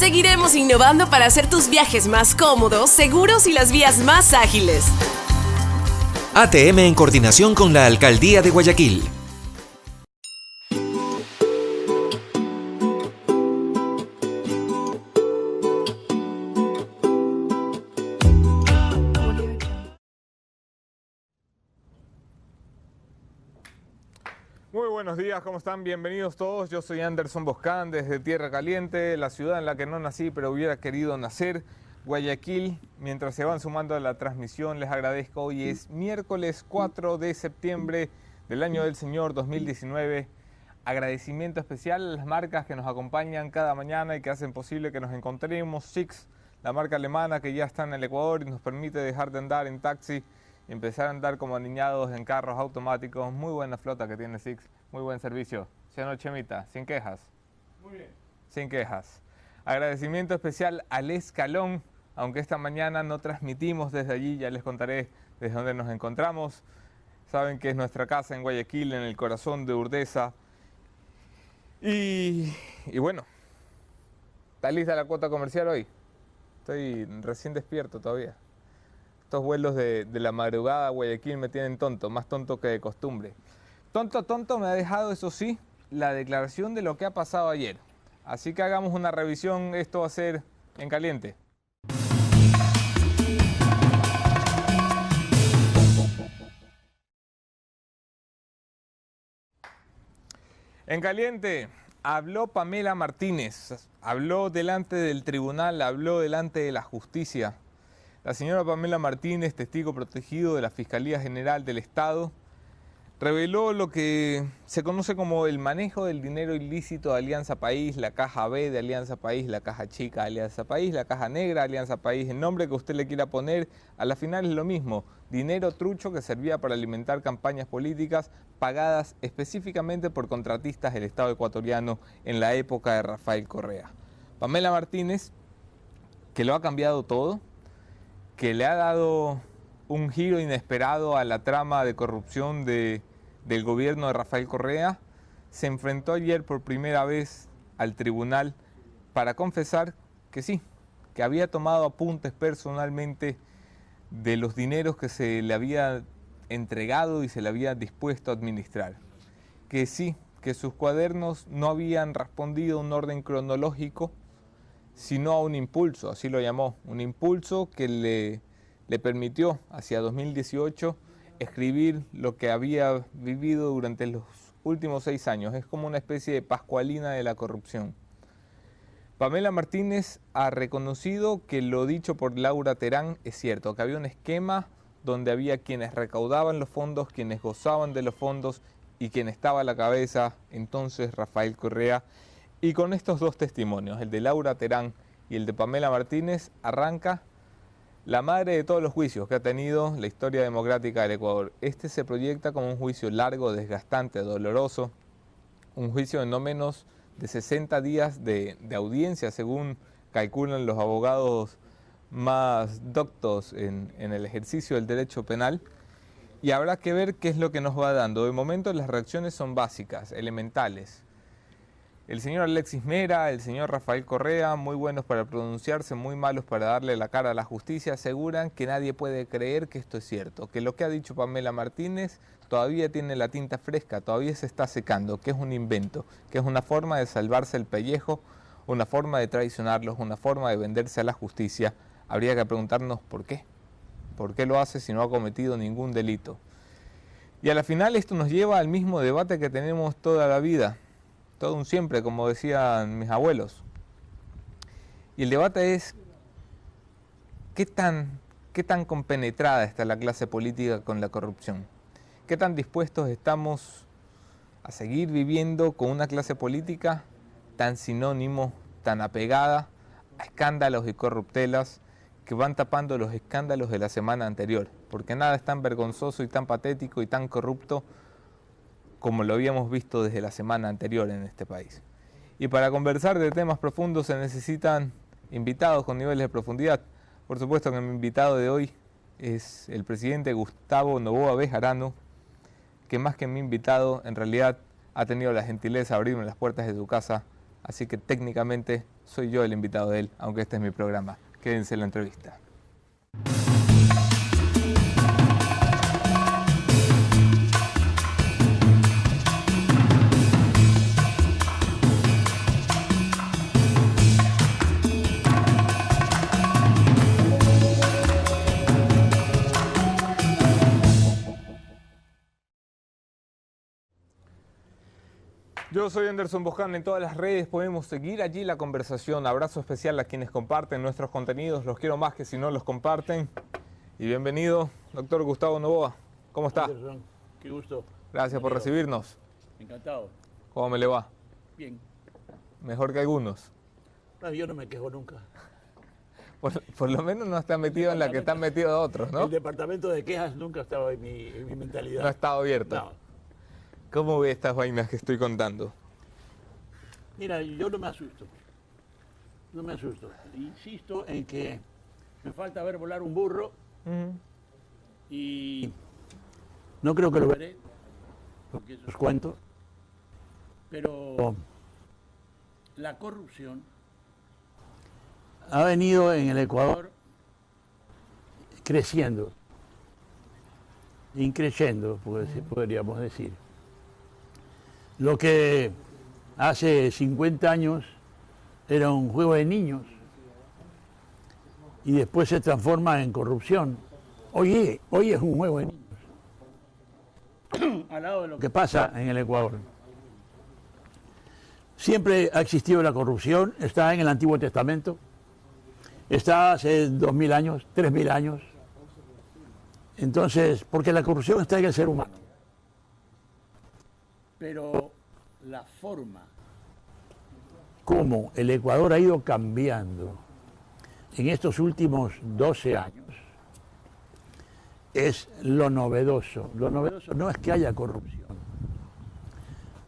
Seguiremos innovando para hacer tus viajes más cómodos, seguros y las vías más ágiles. ATM en coordinación con la Alcaldía de Guayaquil. Muy buenos días, ¿cómo están? Bienvenidos todos. Yo soy Anderson Boscán desde Tierra Caliente, la ciudad en la que no nací pero hubiera querido nacer, Guayaquil. Mientras se van sumando a la transmisión, les agradezco. Hoy es miércoles 4 de septiembre del año del Señor 2019. Agradecimiento especial a las marcas que nos acompañan cada mañana y que hacen posible que nos encontremos. Sixt, la marca alemana que ya está en el Ecuador y nos permite dejar de andar en taxi y empezar a andar como aniñados en carros automáticos. Muy buena flota que tiene Sixt, muy buen servicio. ¿Sí o no, Chemita? Sin quejas. Muy bien. Sin quejas. Agradecimiento especial al Escalón, aunque esta mañana no transmitimos desde allí, ya les contaré desde dónde nos encontramos. Saben que es nuestra casa en Guayaquil, en el corazón de Urdesa. Y bueno, ¿está lista la cuota comercial hoy? Estoy recién despierto todavía. Estos vuelos de la madrugada a Guayaquil me tienen tonto, más tonto que de costumbre. Tonto me ha dejado, eso sí, la declaración de lo que ha pasado ayer. Así que hagamos una revisión, esto va a ser en caliente. En caliente, habló Pamela Martínez, habló delante del tribunal, habló delante de la justicia. La señora Pamela Martínez, testigo protegido de la Fiscalía General del Estado, reveló lo que se conoce como el manejo del dinero ilícito de Alianza País, la caja B de Alianza País, la caja chica de Alianza País, la caja negra de Alianza País, el nombre que usted le quiera poner, a la final es lo mismo, dinero trucho que servía para alimentar campañas políticas pagadas específicamente por contratistas del Estado ecuatoriano en la época de Rafael Correa. Pamela Martínez, que lo ha cambiado todo, que le ha dado un giro inesperado a la trama de corrupción del gobierno de Rafael Correa, se enfrentó ayer por primera vez al tribunal para confesar que sí, que había tomado apuntes personalmente de los dineros que se le había entregado y se le había dispuesto a administrar. Que sí, que sus cuadernos no habían respondido a un orden cronológico, sino a un impulso, así lo llamó, un impulso que le permitió hacia 2018 escribir lo que había vivido durante los últimos 6 años. Es como una especie de pascualina de la corrupción. Pamela Martínez ha reconocido que lo dicho por Laura Terán es cierto, que había un esquema donde había quienes recaudaban los fondos, quienes gozaban de los fondos y quien estaba a la cabeza, entonces Rafael Correa. Y con estos dos testimonios, el de Laura Terán y el de Pamela Martínez, arranca la madre de todos los juicios que ha tenido la historia democrática del Ecuador. Este se proyecta como un juicio largo, desgastante, doloroso, un juicio de no menos de 60 días de audiencia, según calculan los abogados más doctos en el ejercicio del derecho penal. Y habrá que ver qué es lo que nos va dando. De momento las reacciones son básicas, elementales. El señor Alexis Mera, el señor Rafael Correa, muy buenos para pronunciarse, muy malos para darle la cara a la justicia, aseguran que nadie puede creer que esto es cierto, que lo que ha dicho Pamela Martínez todavía tiene la tinta fresca, todavía se está secando, que es un invento, que es una forma de salvarse el pellejo, una forma de traicionarlos, una forma de venderse a la justicia. Habría que preguntarnos por qué. ¿Por qué lo hace si no ha cometido ningún delito? Y a la final esto nos lleva al mismo debate que tenemos toda la vida. Todo un siempre, como decían mis abuelos. Y el debate es, ¿qué tan compenetrada está la clase política con la corrupción? ¿Qué tan dispuestos estamos a seguir viviendo con una clase política tan sinónimo, tan apegada a escándalos y corruptelas que van tapando los escándalos de la semana anterior? Porque nada es tan vergonzoso y tan patético y tan corrupto como lo habíamos visto desde la semana anterior en este país. Y para conversar de temas profundos se necesitan invitados con niveles de profundidad. Por supuesto que mi invitado de hoy es el presidente Gustavo Noboa Bejarano, que más que mi invitado, en realidad ha tenido la gentileza de abrirme las puertas de su casa así que técnicamente soy yo el invitado de él, aunque este es mi programa. Quédense en la entrevista. Yo soy Anderson Boján, en todas las redes podemos seguir allí la conversación. Abrazo especial a quienes comparten nuestros contenidos, los quiero más que si no los comparten. Y bienvenido, doctor Gustavo Novoa. ¿Cómo está? Anderson, qué gusto. Gracias por recibirnos. Encantado. ¿Cómo me le va? Bien. Mejor que algunos. No, yo no me quejo nunca. Por lo menos no está metido en la que están metidos otros, ¿no? El departamento de quejas nunca estaba en mi mentalidad. No ha estado abierto. No. ¿Cómo ve estas vainas que estoy contando? Mira, yo no me asusto. No me asusto. Insisto en que me falta ver volar un burro y no creo que lo veré, porque eso es cuento. Pero la corrupción ha venido en el Ecuador creciendo, increciendo, podríamos decir. Lo que hace 50 años era un juego de niños y después se transforma en corrupción. Hoy es un juego de niños, al lado de lo que pasa en el Ecuador. Siempre ha existido la corrupción, está en el Antiguo Testamento, está hace 2000 años, 3000 años. Entonces, porque la corrupción está en el ser humano. Pero la forma como el Ecuador ha ido cambiando en estos últimos 12 años es lo novedoso. Lo novedoso no es que haya corrupción.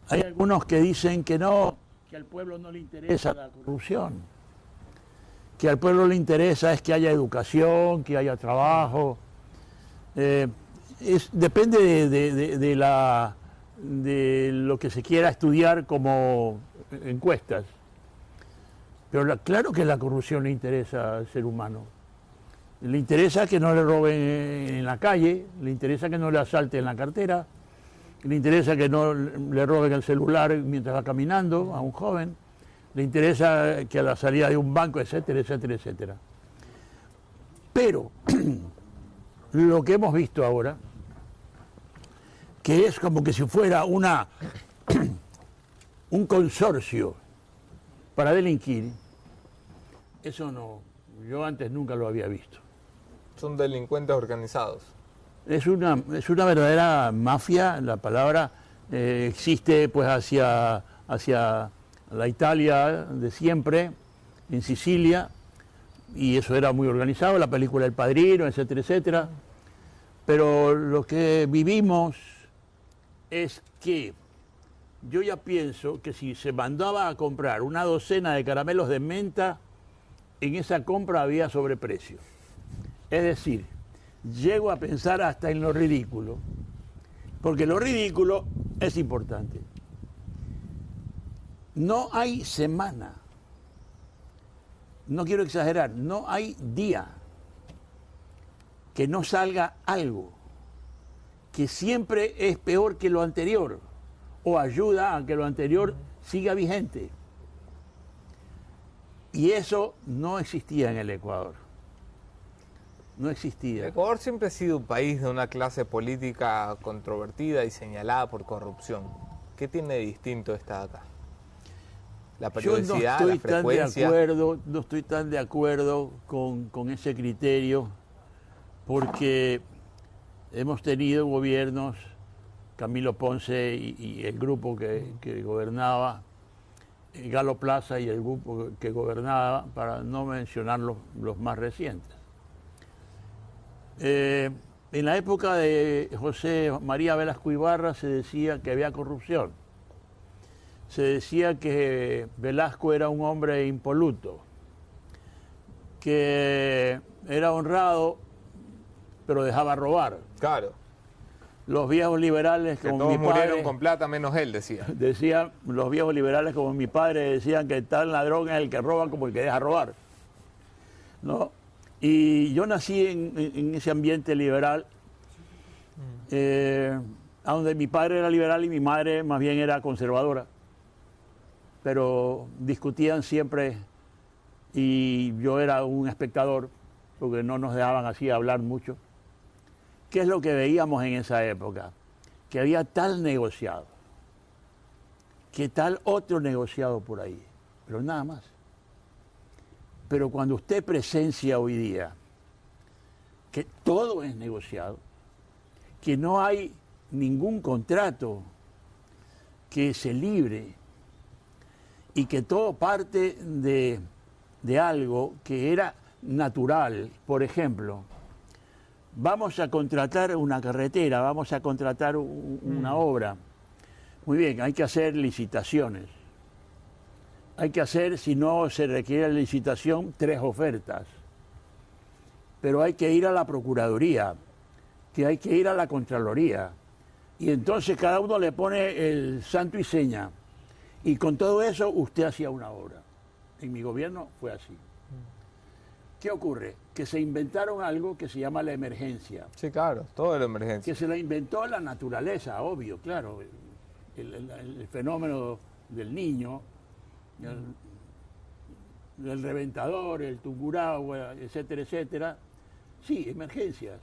Hay algunos que dicen que no, que al pueblo no le interesa la corrupción, que al pueblo le interesa es que haya educación, que haya trabajo. Depende de lo que se quiera estudiar como encuestas. Pero claro que la corrupción le interesa al ser humano. Le interesa que no le roben en la calle, le interesa que no le asalten en la cartera, le interesa que no le roben el celular mientras va caminando a un joven, le interesa que a la salida de un banco, etcétera, etcétera, etcétera. Pero lo que hemos visto ahora, que es como que si fuera un consorcio para delinquir, eso no, yo antes nunca lo había visto. Son delincuentes organizados. Es una verdadera mafia, la palabra existe pues hacia la Italia de siempre, en Sicilia, y eso era muy organizado, la película El Padrino, etcétera, etcétera. Pero lo que vivimos es que yo ya pienso que si se mandaba a comprar una docena de caramelos de menta, en esa compra había sobreprecio. Es decir, llego a pensar hasta en lo ridículo, porque lo ridículo es importante. No hay semana, no quiero exagerar, no hay día que no salga algo que siempre es peor que lo anterior o ayuda a que lo anterior siga vigente. Y eso no existía en el Ecuador. No existía. Ecuador siempre ha sido un país de una clase política controvertida y señalada por corrupción. ¿Qué tiene de distinto esta de acá? La periodicidad, la frecuencia. No estoy tan de acuerdo con ese criterio, porque hemos tenido gobiernos, Camilo Ponce y el grupo que gobernaba, Galo Plaza y el grupo que gobernaba, para no mencionar los más recientes. En la época de José María Velasco Ibarra se decía que había corrupción. Se decía que Velasco era un hombre impoluto, que era honrado, pero dejaba robar. Claro. los viejos liberales Que como todos mi murieron padre, con plata menos él, decía. decían, los viejos liberales como mi padre decían que tal ladrón es el que roba como el que deja robar, ¿no? Y yo nací en ese ambiente liberal, donde mi padre era liberal y mi madre más bien era conservadora, pero discutían siempre y yo era un espectador porque no nos dejaban así hablar mucho. ¿Qué es lo que veíamos en esa época? Que había tal negociado, que tal otro negociado por ahí, pero nada más. Pero cuando usted presencia hoy día que todo es negociado, que no hay ningún contrato que se libre y que todo parte de algo que era natural, por ejemplo, vamos a contratar una carretera, vamos a contratar una obra. Muy bien, hay que hacer licitaciones. Hay que hacer, si no se requiere licitación, 3 ofertas. Pero hay que ir a la Procuraduría, que hay que ir a la Contraloría. Y entonces cada uno le pone el santo y seña. Y con todo eso usted hacía una obra. En mi gobierno fue así. ¿Qué ocurre? Que se inventaron algo que se llama la emergencia. Sí, claro, todo era emergencia. Que se la inventó la naturaleza, obvio, claro. El fenómeno del niño, el reventador, el tungurahua, etcétera, etcétera. Sí, emergencias.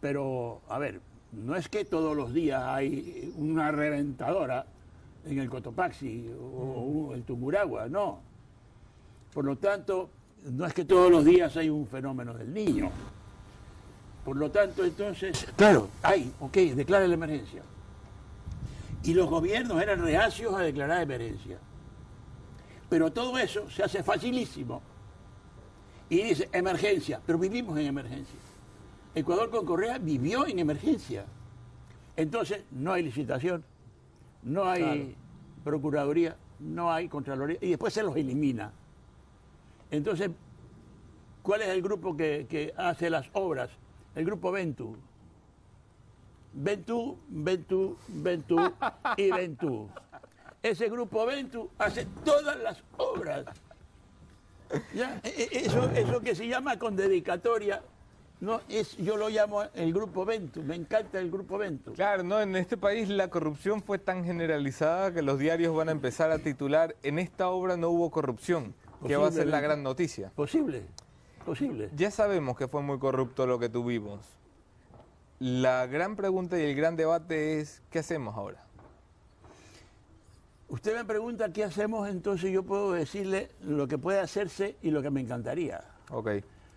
Pero, a ver, no es que todos los días hay una reventadora en el Cotopaxi o el Tungurahua, no. Por lo tanto, no es que todos los días hay un fenómeno del niño. Por lo tanto, entonces, claro, declara la emergencia. Y los gobiernos eran reacios a declarar emergencia. Pero todo eso se hace facilísimo. Y dice, emergencia, pero vivimos en emergencia. Ecuador con Correa vivió en emergencia. Entonces, no hay licitación, no hay Procuraduría, no hay Contraloría, y después se los elimina. Entonces, ¿cuál es el grupo que hace las obras? El grupo Ventu. Ventu y Ventu. Ese grupo Ventu hace todas las obras. ¿Ya? Eso que se llama con dedicatoria, no, yo lo llamo el grupo Ventu, me encanta el grupo Ventu. Claro, no, en este país la corrupción fue tan generalizada que los diarios van a empezar a titular, en esta obra no hubo corrupción, que va a ser la gran noticia. Posible. Ya sabemos que fue muy corrupto lo que tuvimos. La gran pregunta y el gran debate es, ¿qué hacemos ahora? Usted me pregunta qué hacemos, entonces yo puedo decirle lo que puede hacerse y lo que me encantaría. Ok,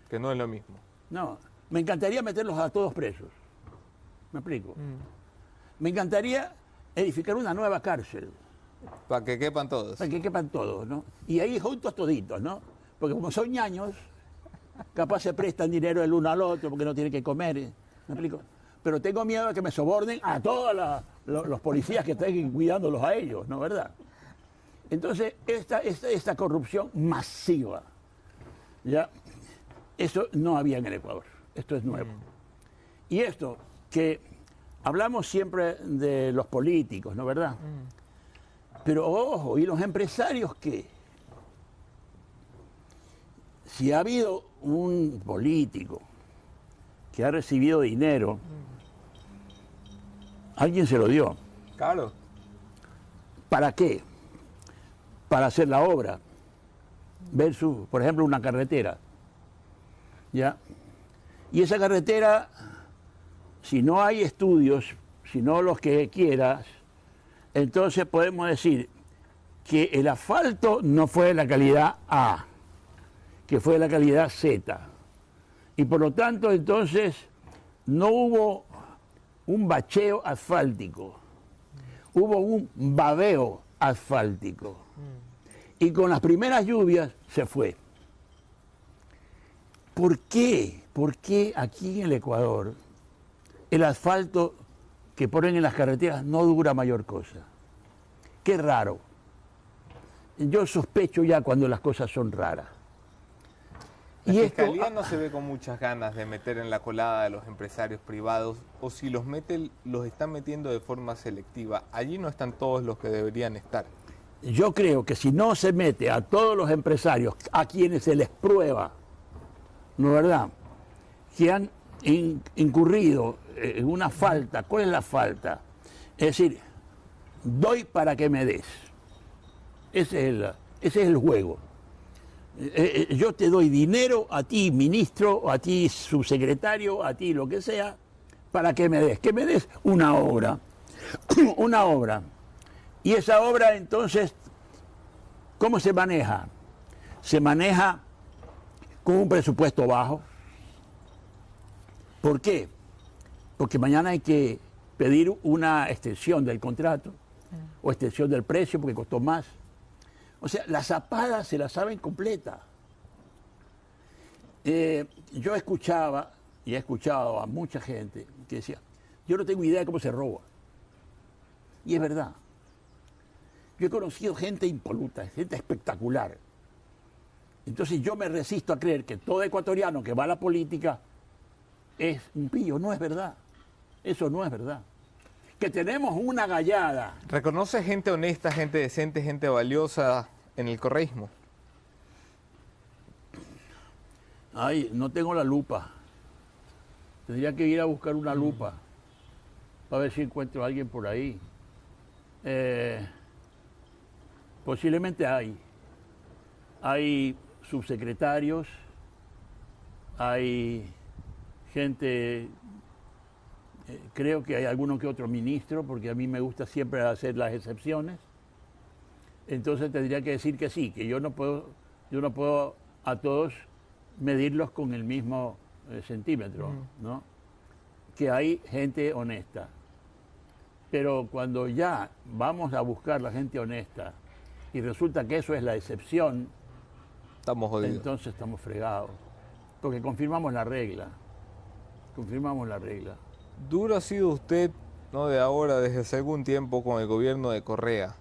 que no es lo mismo. No, me encantaría meterlos a todos presos. ¿Me explico? Me encantaría edificar una nueva cárcel. Para que quepan todos. Para que quepan todos, ¿no? Y ahí juntos toditos, ¿no? Porque como son ñaños, capaz se prestan dinero el uno al otro porque no tienen que comer. ¿Me explico? Pero tengo miedo de que me sobornen a todos los policías que estén cuidándolos a ellos, ¿no? ¿Verdad? Entonces, esta corrupción masiva, ¿ya? Eso no había en el Ecuador. Esto es nuevo. Y esto, que hablamos siempre de los políticos, ¿no? ¿Verdad? Pero ojo, ¿y los empresarios qué? Si ha habido un político que ha recibido dinero, alguien se lo dio. Claro. ¿Para qué? Para hacer la obra. Versus, por ejemplo, una carretera. ¿Ya? Y esa carretera, si no hay estudios, si no los que quieras, entonces podemos decir que el asfalto no fue de la calidad A, que fue de la calidad Z. Y por lo tanto, entonces, no hubo un bacheo asfáltico, hubo un babeo asfáltico. Y con las primeras lluvias se fue. ¿Por qué? ¿Por qué aquí en el Ecuador el asfalto que ponen en las carreteras no dura mayor cosa? Qué raro. Yo sospecho ya cuando las cosas son raras. La Y Fiscalía no se ve con muchas ganas de meter en la colada de los empresarios privados, o si los mete, los están metiendo de forma selectiva. Allí no están todos los que deberían estar. yo creo que si no se mete a todos los empresarios a quienes se les prueba, ¿no es verdad?, que han incurrido en una falta. ¿Cuál es la falta? Es decir, doy para que me des. Ese es el juego. Yo te doy dinero a ti, ministro, a ti, subsecretario, a ti, lo que sea, para que me des. Que me des una obra. Una obra. Y esa obra, entonces, ¿cómo se maneja? Se maneja con un presupuesto bajo. ¿Por qué? Porque mañana hay que pedir una extensión del contrato o extensión del precio porque costó más. O sea, la zapada se la saben completa. Yo escuchaba, y he escuchado a mucha gente que decía, yo no tengo idea de cómo se roba. Y es verdad. Yo he conocido gente impoluta, gente espectacular. Entonces yo me resisto a creer que todo ecuatoriano que va a la política es un pillo. No es verdad. Eso no es verdad. Que tenemos una gallada. ¿Reconoce gente honesta, gente decente, gente valiosa en el correísmo? Ay, no tengo la lupa. Tendría que ir a buscar una lupa para ver si encuentro a alguien por ahí. Posiblemente hay. Hay subsecretarios, hay gente, creo que hay alguno que otro ministro, porque a mí me gusta siempre hacer las excepciones. Entonces tendría que decir que sí, que yo no puedo a todos medirlos con el mismo centímetro, ¿no? Que hay gente honesta. Pero cuando ya vamos a buscar la gente honesta y resulta que eso es la excepción, Estamos jodidos. entonces estamos fregados. Porque confirmamos la regla. Confirmamos la regla. Duro ha sido usted, no de ahora, desde hace algún tiempo con el gobierno de Correa.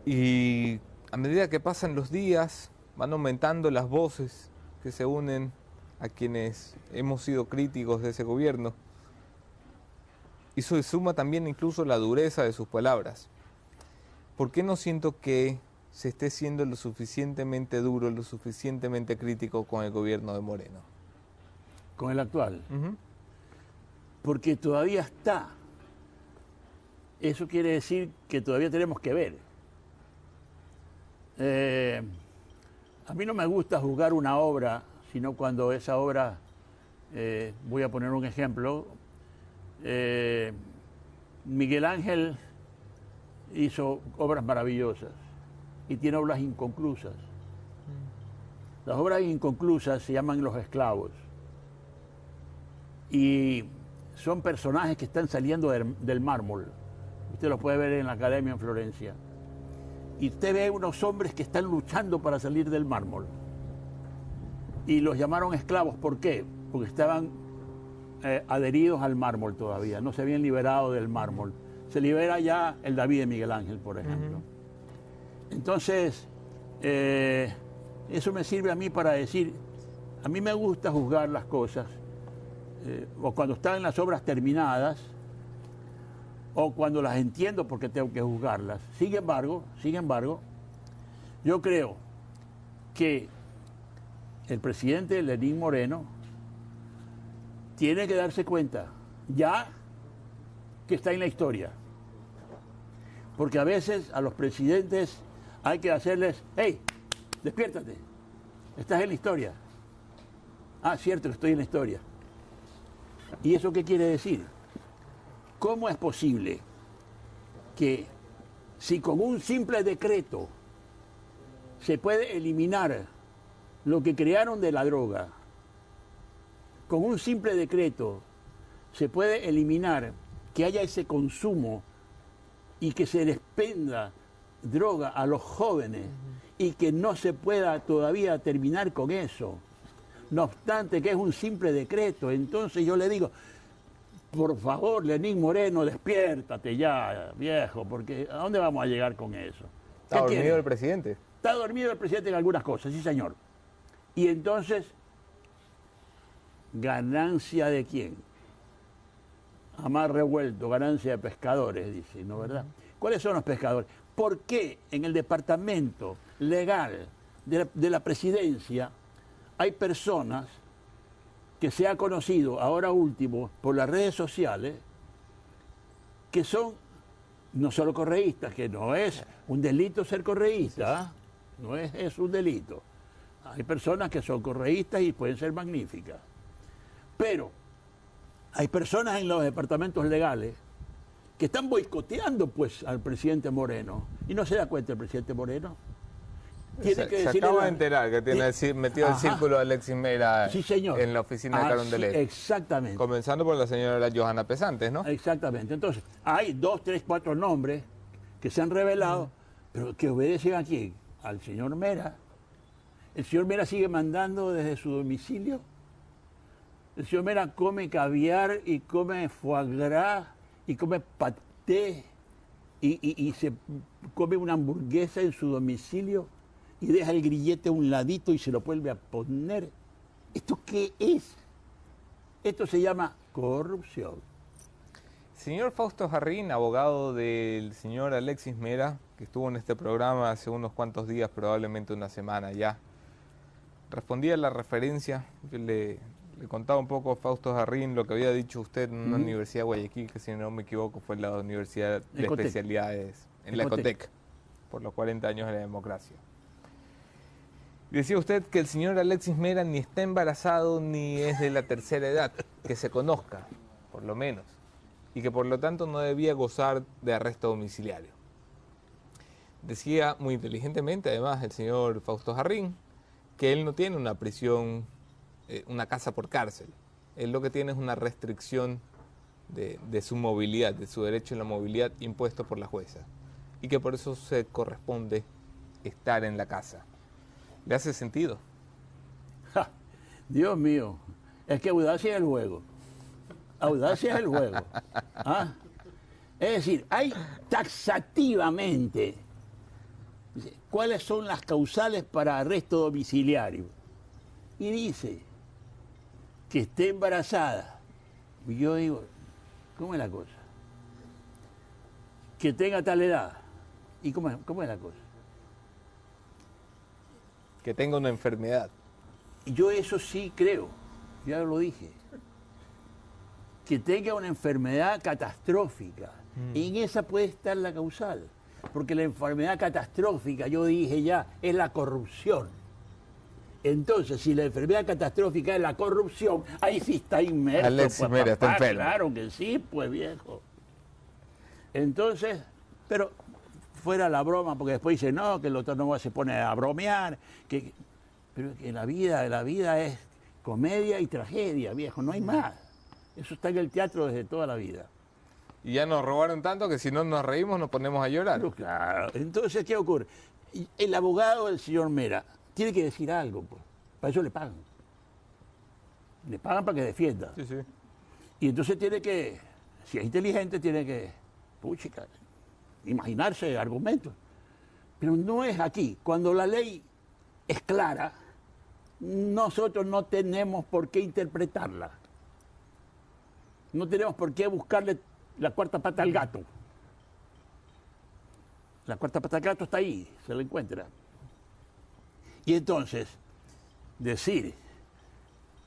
Y a medida que pasan los días, van aumentando las voces que se unen a quienes hemos sido críticos de ese gobierno. Y eso suma también incluso la dureza de sus palabras. ¿Por qué no siento que se esté siendo lo suficientemente duro, lo suficientemente crítico con el gobierno de Moreno? Con el actual. Porque todavía está. Eso quiere decir que todavía tenemos que ver. A mí no me gusta juzgar una obra, sino cuando esa obra, voy a poner un ejemplo, Miguel Ángel hizo obras maravillosas y tiene obras inconclusas. Las obras inconclusas se llaman Los Esclavos y son personajes que están saliendo del mármol. Usted los puede ver en la academia en Florencia. Y usted ve unos hombres que están luchando para salir del mármol. Y los llamaron esclavos. ¿Por qué? Porque estaban adheridos al mármol todavía, no se habían liberado del mármol. Se libera ya el David de Miguel Ángel, por ejemplo. Entonces, eso me sirve a mí para decir, a mí me gusta juzgar las cosas, o cuando están las obras terminadas, o cuando las entiendo porque tengo que juzgarlas. Sin embargo, yo creo que el presidente Lenín Moreno tiene que darse cuenta ya que está en la historia. Porque a veces a los presidentes hay que hacerles, hey, despiértate, estás en la historia. Ah, cierto que estoy en la historia. ¿Y eso qué quiere decir? ¿Cómo es posible que si con un simple decreto se puede eliminar lo que crearon de la droga, con un simple decreto se puede eliminar que haya ese consumo y que se expenda droga a los jóvenes y que no se pueda todavía terminar con eso? No obstante que es un simple decreto, entonces yo le digo, por favor, Lenín Moreno, despiértate ya, viejo, porque ¿a dónde vamos a llegar con eso? ¿Está dormido el presidente? Está dormido el presidente en algunas cosas, sí señor. Y entonces, ¿ganancia de quién? A mar revuelto, ganancia de pescadores, dice, ¿no verdad? ¿Cuáles son los pescadores? ¿Por qué en el departamento legal de la presidencia hay personas que se ha conocido ahora último por las redes sociales que son no solo correístas, que no es un delito ser correísta, no es un delito. Hay personas que son correístas y pueden ser magníficas. Pero hay personas en los departamentos legales que están boicoteando pues al presidente Moreno. Y no se da cuenta el presidente Moreno. Se acaba de enterar que tiene metido el círculo de Alexis Mera sí, señor. En la oficina de Carondelet. Sí, exactamente. Comenzando por la señora Johanna Pesantes, ¿no? Exactamente. Entonces, hay 2, 3, 4 nombres que se han revelado, pero que obedecen a quién? Al señor Mera. El señor Mera sigue mandando desde su domicilio. El señor Mera come caviar y come foie gras y come paté y se come una hamburguesa en su domicilio y deja el grillete a un ladito y se lo vuelve a poner. ¿Esto qué es? Esto se llama corrupción. Señor Fausto Jarrín, abogado del señor Alexis Mera, que estuvo en este programa hace unos cuantos días, probablemente una semana ya, respondía a la referencia, le contaba un poco a Fausto Jarrín lo que había dicho usted en una universidad de Guayaquil, que si no me equivoco fue la Universidad de Ecotec. Especialidades, en la Ecotec, por los 40 años de la democracia. Decía usted que el señor Alexis Mera ni está embarazado ni es de la tercera edad, que se conozca, por lo menos, y que por lo tanto no debía gozar de arresto domiciliario. Decía muy inteligentemente, además, el señor Fausto Jarrín, que él no tiene una prisión, una casa por cárcel. Él lo que tiene es una restricción de su movilidad, de su derecho a la movilidad impuesto por la jueza, y que por eso se corresponde estar en la casa. ¿Le hace sentido? ¡Ja! Dios mío, es que audacia es el juego. Audacia es el juego. ¿Ah? Es decir, hay taxativamente cuáles son las causales para arresto domiciliario. Y dice que esté embarazada. Y yo digo, ¿cómo es la cosa? Que tenga tal edad. ¿Y cómo es la cosa? Que tenga una enfermedad. Yo eso sí creo, ya lo dije. Que tenga una enfermedad catastrófica. En esa puede estar la causal. Porque la enfermedad catastrófica, yo dije ya, es la corrupción. Entonces, si la enfermedad catastrófica es la corrupción, ahí sí está inmerso. Alexis pues, Mera está papá, enfermo. claro que sí, pues viejo. Entonces, pero fuera la broma, porque después dice, no, que el doctor no se pone a bromear, pero que la vida es comedia y tragedia, viejo, no hay más. Eso está en el teatro desde toda la vida. Y ya nos robaron tanto que si no nos reímos nos ponemos a llorar. Pero claro, entonces, ¿qué ocurre? El abogado del señor Mera tiene que decir algo, pues. Para eso le pagan. Le pagan para que defienda. Sí, sí. Y entonces tiene que, si es inteligente, tiene que, puchica, imaginarse argumentos. Pero no es aquí. Cuando la ley es clara, nosotros no tenemos por qué interpretarla. No tenemos por qué buscarle la cuarta pata al gato. La cuarta pata al gato está ahí, se la encuentra. Y entonces, decir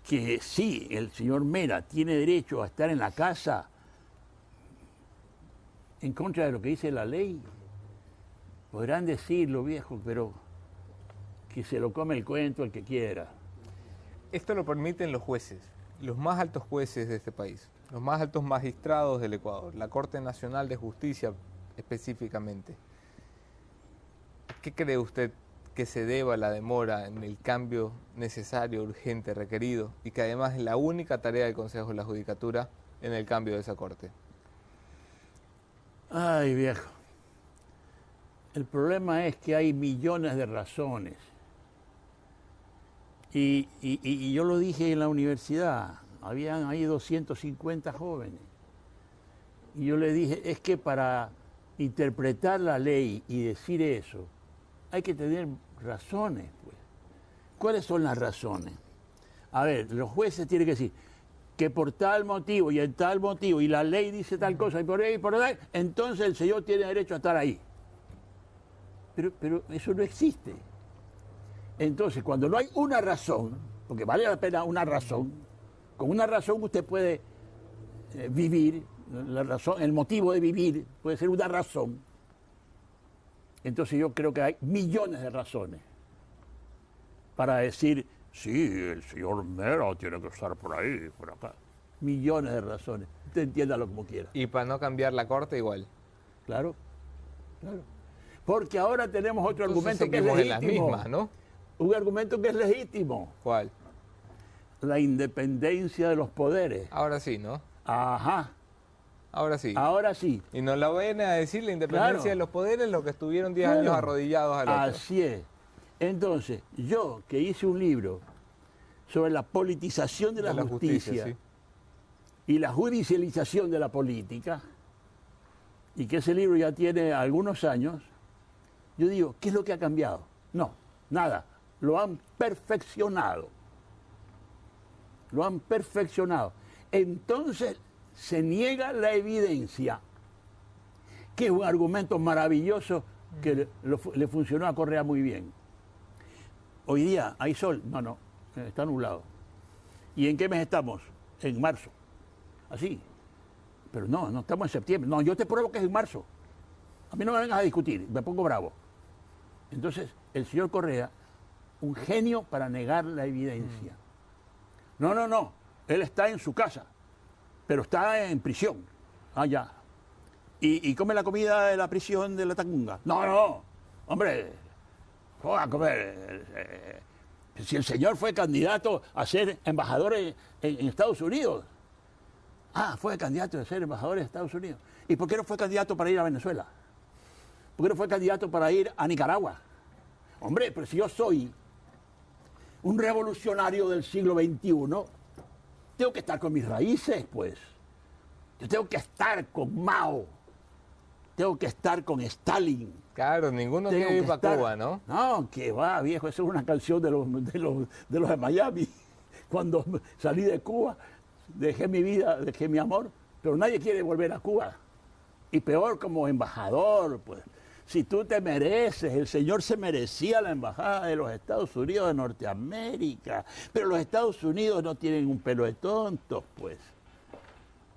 que sí, el señor Mera tiene derecho a estar en la casa en contra de lo que dice la ley, podrán decirlo, viejo, pero que se lo come el cuento el que quiera. Esto lo permiten los jueces, los más altos jueces de este país, los más altos magistrados del Ecuador, la Corte Nacional de Justicia específicamente. ¿Qué cree usted que se deba a la demora en el cambio necesario, urgente, requerido, y que además es la única tarea del Consejo de la Judicatura en el cambio de esa Corte? Ay, viejo. El problema es que hay millones de razones. Y yo lo dije en la universidad, habían ahí 250 jóvenes. Y yo le dije, es que para interpretar la ley y decir eso, hay que tener razones, pues. ¿Cuáles son las razones? A ver, los jueces tienen que decir que por tal motivo y en tal motivo, y la ley dice tal cosa, y por ahí, por ahí, entonces el señor tiene derecho a estar ahí. Pero eso no existe. Entonces, cuando no hay una razón, porque vale la pena una razón, con una razón usted puede vivir, la razón, el motivo de vivir puede ser una razón. Entonces yo creo que hay millones de razones para decir, sí, el señor Mera tiene que estar por ahí, por acá. Millones de razones. Usted entiéndalo como quiera. Y para no cambiar la corte igual. Claro, claro. Porque ahora tenemos otro Entonces argumento que es seguimos en legítimo. las mismas, ¿no? Un argumento que es legítimo. ¿Cuál? La independencia de los poderes. Ahora sí, ¿no? Ajá, Ahora sí. ahora sí. Y nos la ven a decir la independencia Claro. de los poderes, lo que estuvieron 10 Claro. años arrodillados al otro. Así es. Entonces, yo que hice un libro sobre la politización de la justicia, sí. y la judicialización de la política, y que ese libro ya tiene algunos años, yo digo, ¿qué es lo que ha cambiado? No, nada. Lo han perfeccionado. Lo han perfeccionado. Entonces se niega la evidencia, que es un argumento maravilloso que le funcionó a Correa muy bien. Hoy día hay sol, no, está nublado. ¿Y en qué mes estamos? En marzo. Así. Pero no estamos en septiembre. No, yo te pruebo que es en marzo. A mí no me vengas a discutir, me pongo bravo. Entonces, el señor Correa, un genio para negar la evidencia. No, él está en su casa, pero está en prisión. Ya. ¿Y come la comida de la prisión de la Tacunga? No, hombre, joda a comer. Si el señor fue candidato a ser embajador en Estados Unidos. Fue candidato a ser embajador en Estados Unidos. ¿Y por qué no fue candidato para ir a Venezuela? ¿Por qué no fue candidato para ir a Nicaragua? Hombre, pero si yo soy un revolucionario del siglo XXI, tengo que estar con mis raíces, pues. Yo tengo que estar con Mao. Tengo que estar con Stalin. Claro, ninguno Tengo quiere ir que para estar- Cuba, ¿no? No, que va, viejo, eso es una canción de los de Miami. Cuando salí de Cuba, dejé mi vida, dejé mi amor, pero nadie quiere volver a Cuba. Y peor como embajador, pues. Si tú te mereces, el señor se merecía la embajada de los Estados Unidos de Norteamérica, pero los Estados Unidos no tienen un pelo de tontos, pues.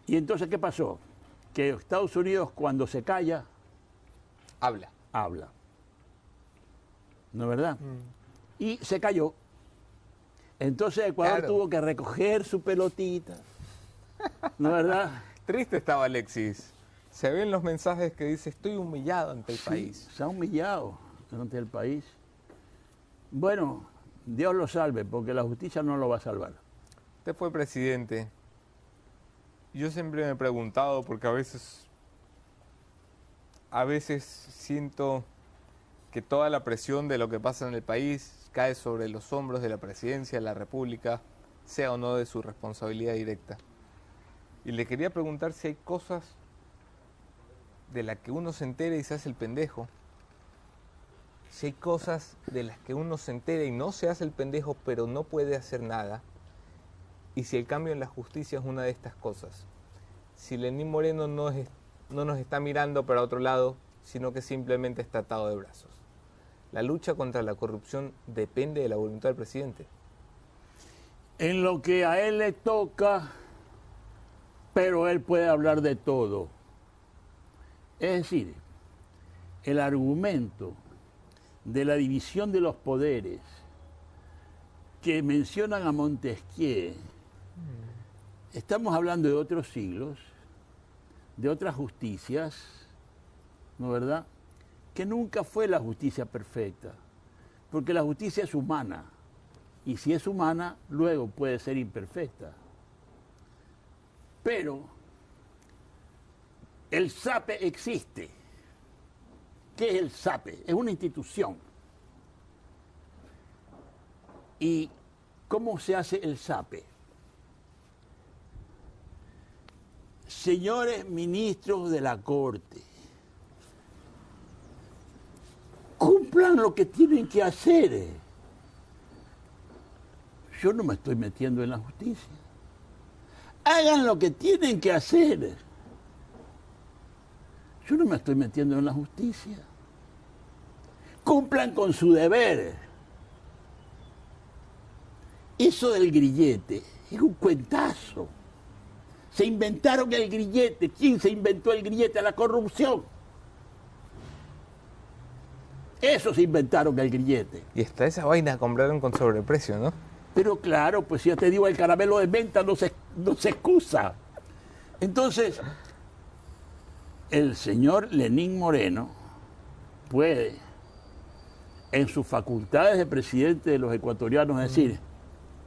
Y entonces, ¿qué pasó? Que Estados Unidos, cuando se calla, Habla. habla. ¿No es verdad? Y se cayó. Entonces Ecuador Claro. tuvo que recoger su pelotita. ¿No es verdad? Triste estaba Alexis. Se ven los mensajes que dice, estoy humillado ante el Sí, país. se ha humillado ante el país. Bueno, Dios lo salve, porque la justicia no lo va a salvar. Usted fue presidente. Yo siempre me he preguntado, porque a veces siento que toda la presión de lo que pasa en el país cae sobre los hombros de la presidencia de la República, sea o no de su responsabilidad directa. Y le quería preguntar si hay cosas de las que uno se entera y se hace el pendejo. Si hay cosas de las que uno se entera y no se hace el pendejo, pero no puede hacer nada. Y si el cambio en la justicia es una de estas cosas. Si Lenín Moreno no nos está mirando para otro lado, sino que simplemente está atado de brazos. La lucha contra la corrupción depende de la voluntad del presidente. En lo que a él le toca, pero él puede hablar de todo. Es decir, el argumento de la división de los poderes que mencionan a Montesquieu, estamos hablando de otros siglos, de otras justicias, ¿no es verdad? Que nunca fue la justicia perfecta, porque la justicia es humana, y si es humana, luego puede ser imperfecta. Pero el SAPE existe. ¿Qué es el SAPE? Es una institución. ¿Y cómo se hace el SAPE? Señores ministros de la Corte, cumplan lo que tienen que hacer. Yo no me estoy metiendo en la justicia. Hagan lo que tienen que hacer. Yo no me estoy metiendo en la justicia. Cumplan con su deber. Eso del grillete es un cuentazo. Se inventaron el grillete. ¿Quién se inventó el grillete? La corrupción. Eso se inventaron el grillete. Y hasta esa vaina compraron con sobreprecio, ¿no? Pero claro, pues ya te digo, el caramelo de menta no se excusa. Entonces, el señor Lenín Moreno puede, en sus facultades de presidente de los ecuatorianos, decir,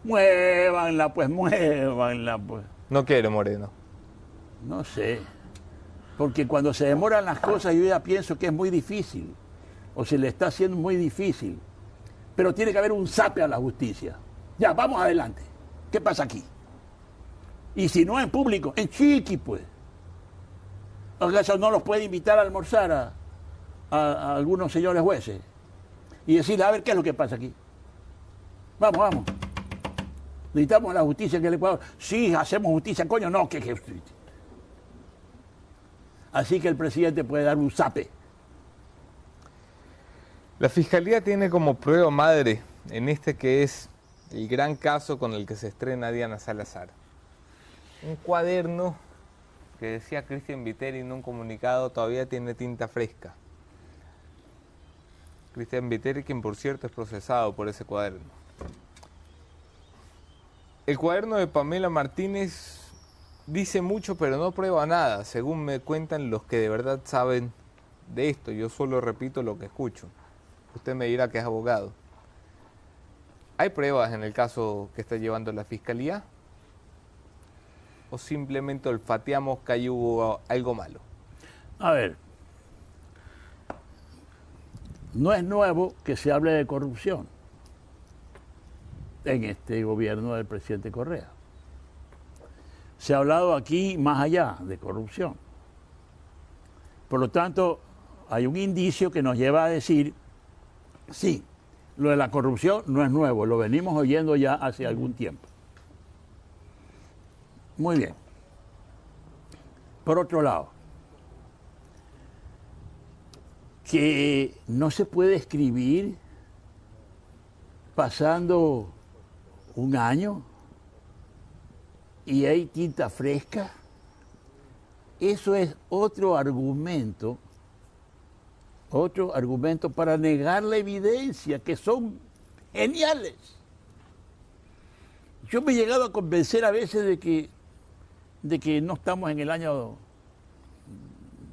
muévanla, pues. No quiere Moreno. No sé, porque cuando se demoran las cosas yo ya pienso que es muy difícil, o se le está haciendo muy difícil, pero tiene que haber un zape a la justicia. Ya, vamos adelante. ¿Qué pasa aquí? Y si no en público, en chiqui, pues. ¿Acaso no los puede invitar a almorzar a algunos señores jueces? Y decirle, a ver, ¿qué es lo que pasa aquí? Vamos. Necesitamos la justicia en el Ecuador. Sí, hacemos justicia, coño, no, que justicia. Así que el presidente puede dar un zape. La Fiscalía tiene como prueba madre en este que es el gran caso con el que se estrena Diana Salazar. Un cuaderno que decía Cristian Viteri en un comunicado todavía tiene tinta fresca. Cristian Viteri, quien por cierto es procesado por ese cuaderno. El cuaderno de Pamela Martínez dice mucho pero no prueba nada, según me cuentan los que de verdad saben de esto. Yo solo repito lo que escucho. Usted me dirá que es abogado. ¿Hay pruebas en el caso que está llevando la Fiscalía? ¿O simplemente olfateamos que ahí hubo algo malo? A ver, no es nuevo que se hable de corrupción en este gobierno del presidente Correa. Se ha hablado aquí más allá de corrupción. Por lo tanto, hay un indicio que nos lleva a decir, sí, lo de la corrupción no es nuevo, lo venimos oyendo ya hace algún tiempo. Muy bien. Por otro lado, que no se puede escribir pasando un año y hay tinta fresca. Eso es otro argumento para negar la evidencia, que son geniales. Yo me he llegado a convencer a veces de que no estamos en el año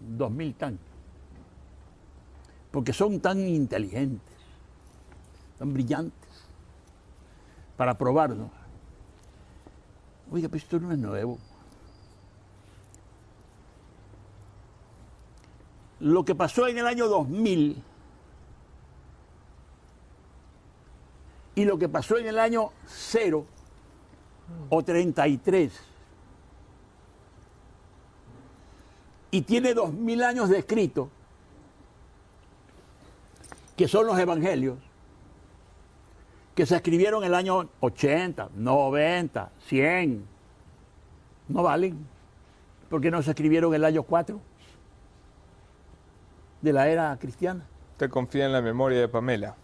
2000 tan, porque son tan inteligentes, tan brillantes, para probarnos. Oiga, pero esto no es nuevo. Lo que pasó en el año 2000 y lo que pasó en el año 0 o 33 y tiene 2000 años de escrito, que son los evangelios, que se escribieron en el año 80, 90, 100, no valen, porque no se escribieron en el año 4 de la era cristiana. ¿Usted confía en la memoria de Pamela?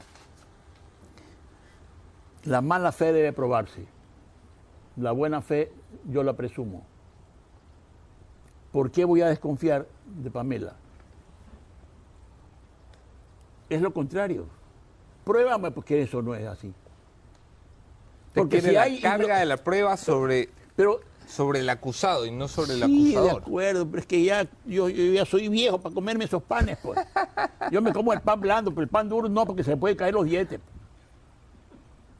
La mala fe debe probarse. La buena fe yo la presumo. ¿Por qué voy a desconfiar de Pamela? Es lo contrario. Pruébame porque eso no es así. Porque si hay la carga de la prueba sobre el acusado y no sobre el acusador. Sí, de acuerdo, pero es que yo ya soy viejo para comerme esos panes, pues. Yo me como el pan blando, pero el pan duro no, porque se me puede caer los dientes.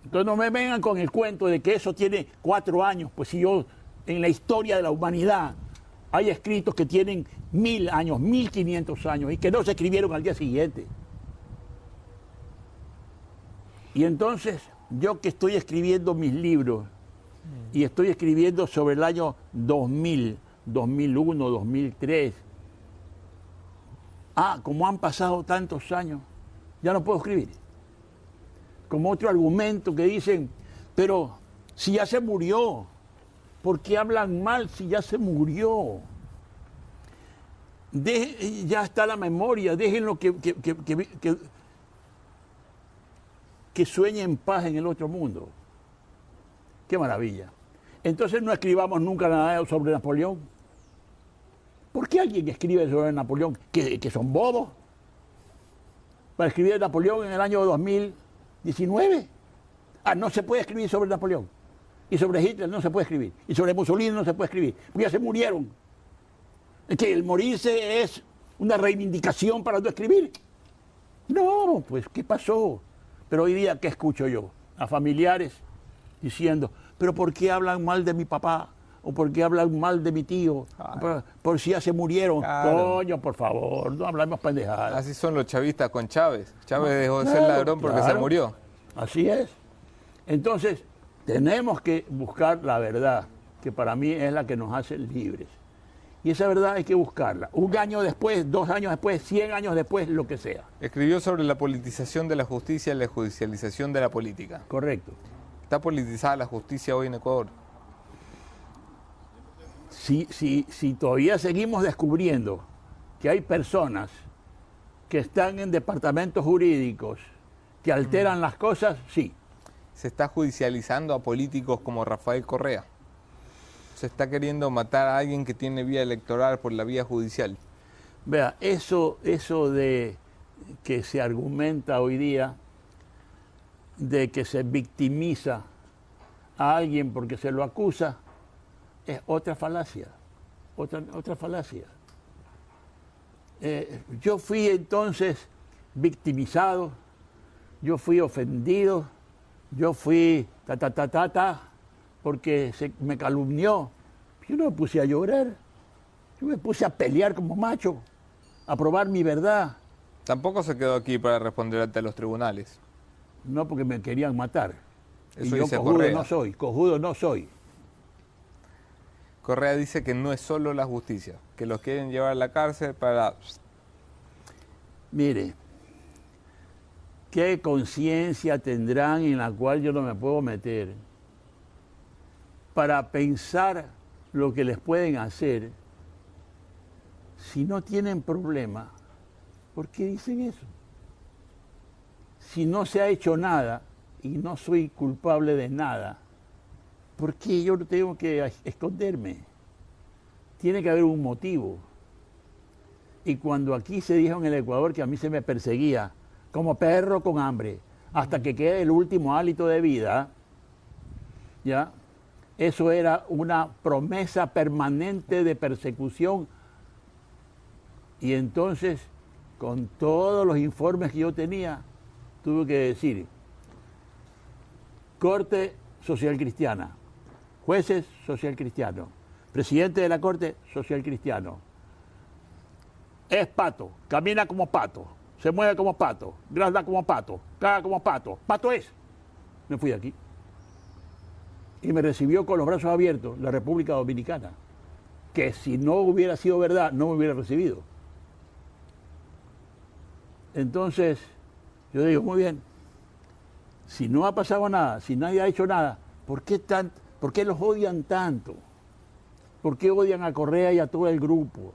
Entonces no me vengan con el cuento de que eso tiene 4 años, pues si yo en la historia de la humanidad hay escritos que tienen 1000 años, 1500 años y que no se escribieron al día siguiente. Y entonces, yo que estoy escribiendo mis libros y estoy escribiendo sobre el año 2000, 2001, 2003, como han pasado tantos años, ya no puedo escribir. Como otro argumento que dicen, pero Si ya se murió. ¿Por qué hablan mal si ya se murió? Ya está la memoria, déjenlo que sueñe en paz en el otro mundo. ¡Qué maravilla! Entonces no escribamos nunca nada sobre Napoleón. ¿Por qué alguien escribe sobre Napoleón? ¿Que son bobos? Para escribir de Napoleón en el año 2019. No se puede escribir sobre Napoleón. Y sobre Hitler no se puede escribir. Y sobre Mussolini no se puede escribir. Porque ya se murieron. ¿Es que el morirse es una reivindicación para no escribir? No, pues, ¿qué pasó? Pero hoy día, ¿qué escucho yo? A familiares diciendo, ¿pero por qué hablan mal de mi papá? ¿O por qué hablan mal de mi tío? Por si ya se murieron. Claro. Coño, por favor, no hablamos pendejadas. Así son los chavistas con Chávez. Chávez dejó de ser ladrón porque se murió. Así es. Entonces, tenemos que buscar la verdad, que para mí es la que nos hace libres. Y esa verdad hay que buscarla. 1 año después, 2 años después, 100 años después, lo que sea. Escribió sobre la politización de la justicia y la judicialización de la política. Correcto. ¿Está politizada la justicia hoy en Ecuador? Si todavía seguimos descubriendo que hay personas que están en departamentos jurídicos que alteran las cosas, sí. Se está judicializando a políticos como Rafael Correa. Se está queriendo matar a alguien que tiene vía electoral por la vía judicial. Vea, eso de que se argumenta hoy día, de que se victimiza a alguien porque se lo acusa, es otra falacia, otra falacia. Yo fui entonces victimizado, yo fui ofendido, yo fui porque me calumnió. Yo no me puse a llorar, yo me puse a pelear como macho, a probar mi verdad. Tampoco se quedó aquí para responder ante los tribunales. No, porque me querían matar. Eso y yo dice cojudo Correa. no soy, cojudo no soy. Correa dice que no es solo la justicia, que los quieren llevar a la cárcel para... Mire, ¿qué conciencia tendrán en la cual yo no me puedo meter para pensar lo que les pueden hacer si no tienen problema? ¿Por qué dicen eso? Si no se ha hecho nada y no soy culpable de nada, ¿por qué yo tengo que esconderme? Tiene que haber un motivo. Y cuando aquí se dijo en el Ecuador que a mí se me perseguía como perro con hambre hasta que quede el último hálito de vida, ¿ya? Eso era una promesa permanente de persecución. Y entonces, con todos los informes que yo tenía, tuve que decir, Corte Social Cristiana, jueces social cristianos, presidente de la Corte social cristiano, es pato, camina como pato, se mueve como pato, grada como pato, caga como pato, pato es. Me fui de aquí. Y me recibió con los brazos abiertos la República Dominicana, que si no hubiera sido verdad, no me hubiera recibido. Entonces, yo digo, muy bien, si no ha pasado nada, si nadie ha hecho nada, ¿por qué los odian tanto? ¿Por qué odian a Correa y a todo el grupo?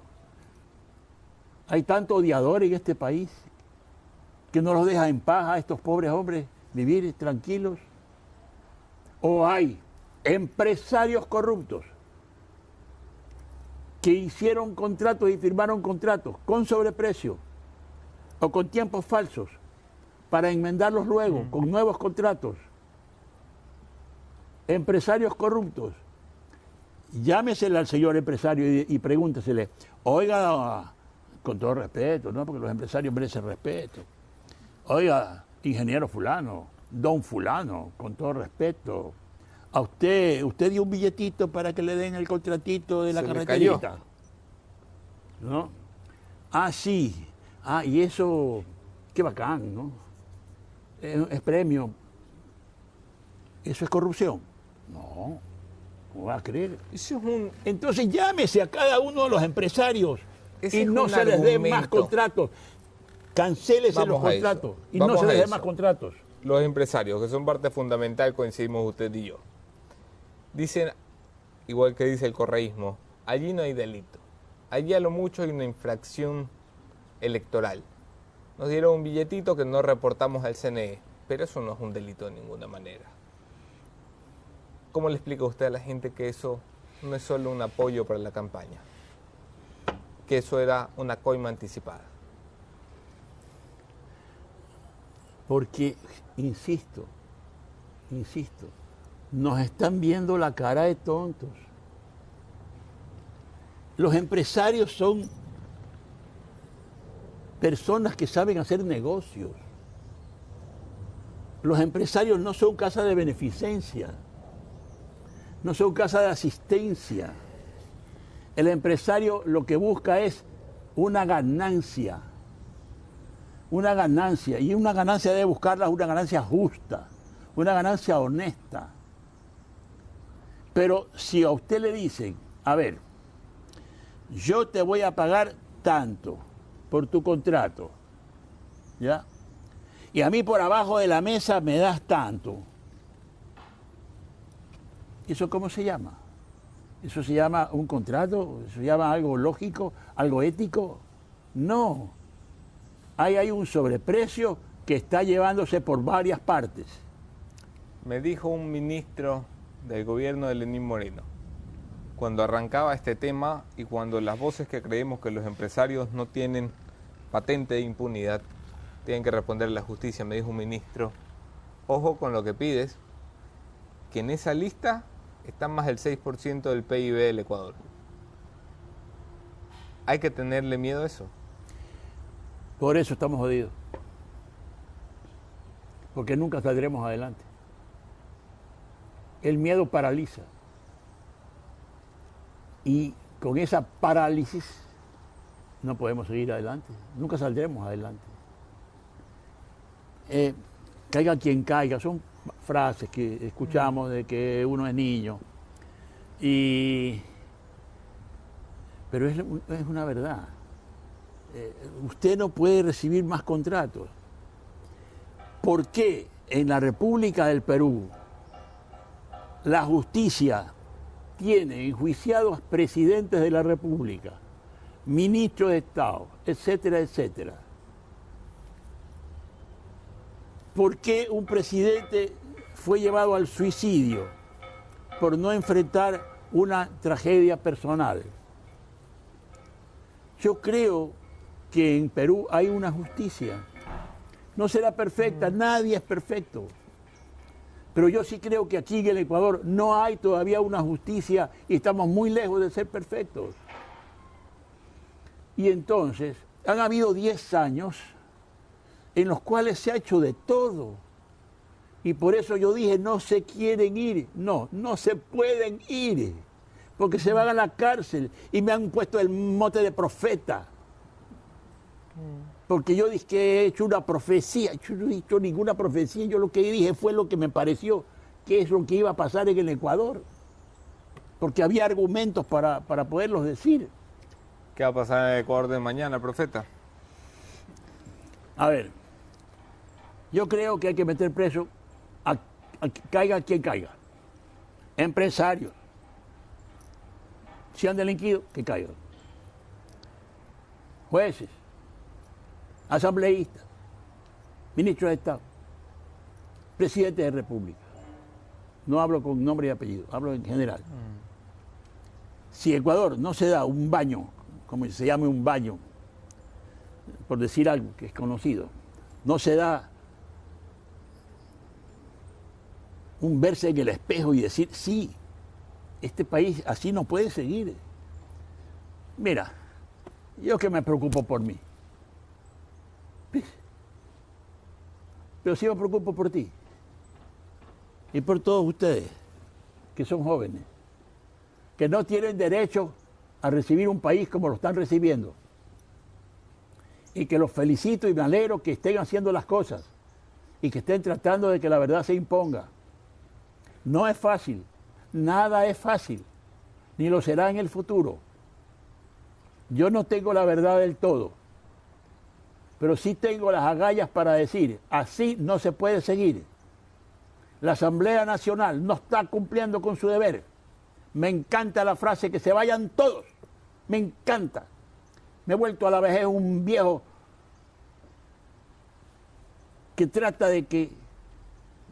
Hay tanto odiador en este país que no los deja en paz a estos pobres hombres vivir tranquilos. O hay empresarios corruptos que hicieron contratos y firmaron contratos con sobreprecio o con tiempos falsos para enmendarlos luego con nuevos contratos. Empresarios corruptos. Llámesele al señor empresario y pregúntesele, oiga, con todo respeto, ¿no? Porque los empresarios merecen respeto. Oiga, ingeniero fulano, don fulano, con todo respeto, a usted dio un billetito para que le den el contratito de la carreterita, ¿no? Ah, sí. Ah, y eso, qué bacán, ¿no? Es premio. ¿Eso es corrupción? No, ¿cómo va a creer? Eso es un... Entonces llámese a cada uno de los empresarios Ese y es no un se les dé más argumento. contratos. Cancélese los Vamos a eso. contratos y Vamos no se a les dé eso. más contratos. Los empresarios, que son parte fundamental, coincidimos usted y yo. Dicen, igual que dice el correísmo, allí no hay delito. Allí a lo mucho hay una infracción electoral. Nos dieron un billetito que no reportamos al CNE, pero eso no es un delito de ninguna manera. ¿Cómo le explica usted a la gente que eso no es solo un apoyo para la campaña? Que eso era una coima anticipada. Porque, insisto, nos están viendo la cara de tontos. Los empresarios son personas que saben hacer negocios. Los empresarios no son casas de beneficencia, no son casas de asistencia. El empresario lo que busca es una ganancia, y una ganancia debe buscarla, una ganancia justa, una ganancia honesta. Pero si a usted le dicen, a ver, yo te voy a pagar tanto por tu contrato, ¿ya? Y a mí por abajo de la mesa me das tanto. ¿Eso cómo se llama? ¿Eso se llama un contrato? ¿Eso se llama algo lógico? ¿Algo ético? No. Ahí hay un sobreprecio que está llevándose por varias partes. Me dijo un ministro del gobierno de Lenín Moreno, cuando arrancaba este tema y cuando las voces que creemos que los empresarios no tienen patente de impunidad, tienen que responder a la justicia, me dijo un ministro, ojo con lo que pides, que en esa lista está más del 6% del PIB del Ecuador. ¿Hay que tenerle miedo a eso? Por eso estamos jodidos. Porque nunca saldremos adelante. El miedo paraliza. Y con esa parálisis no podemos seguir adelante. Nunca saldremos adelante. Caiga quien caiga, son frases que escuchamos de que uno es niño. Pero es una verdad. Usted no puede recibir más contratos. ¿Por qué en la República del Perú la justicia tiene enjuiciados presidentes de la República, ministros de Estado, etcétera, etcétera? ¿Por qué un presidente fue llevado al suicidio por no enfrentar una tragedia personal? Yo creo que en Perú hay una justicia. No será perfecta, nadie es perfecto. Pero yo sí creo que aquí en el Ecuador no hay todavía una justicia y estamos muy lejos de ser perfectos. Y entonces, han habido 10 años en los cuales se ha hecho de todo. Y por eso yo dije, no se quieren ir. No se pueden ir. Porque se van a la cárcel y me han puesto el mote de profeta. Porque yo dije que he hecho una profecía. Yo no he hecho ninguna profecía. Yo lo que dije fue lo que me pareció que es lo que iba a pasar en el Ecuador. Porque había argumentos para poderlos decir. ¿Qué va a pasar en el Ecuador de mañana, profeta? A ver, yo creo que hay que meter preso a caiga quien caiga. Empresarios. Si han delinquido, que caigan. Jueces, asambleístas, ministros de Estado, presidentes de República. No hablo con nombre y apellido, hablo en general. Si Ecuador no se da un baño, como se llame un baño, por decir algo que es conocido, no se da un verse en el espejo y decir, sí, este país así no puede seguir. Mira, yo que me preocupo por mí, pero sí me preocupo por ti y por todos ustedes que son jóvenes, que no tienen derecho a recibir un país como lo están recibiendo. Y que los felicito y me alegro que estén haciendo las cosas y que estén tratando de que la verdad se imponga. No es fácil, nada es fácil, ni lo será en el futuro. Yo no tengo la verdad del todo, pero sí tengo las agallas para decir, así no se puede seguir. La Asamblea Nacional no está cumpliendo con su deber. Me encanta la frase que se vayan todos. Me encanta. Me he vuelto a la vejez un viejo que trata de que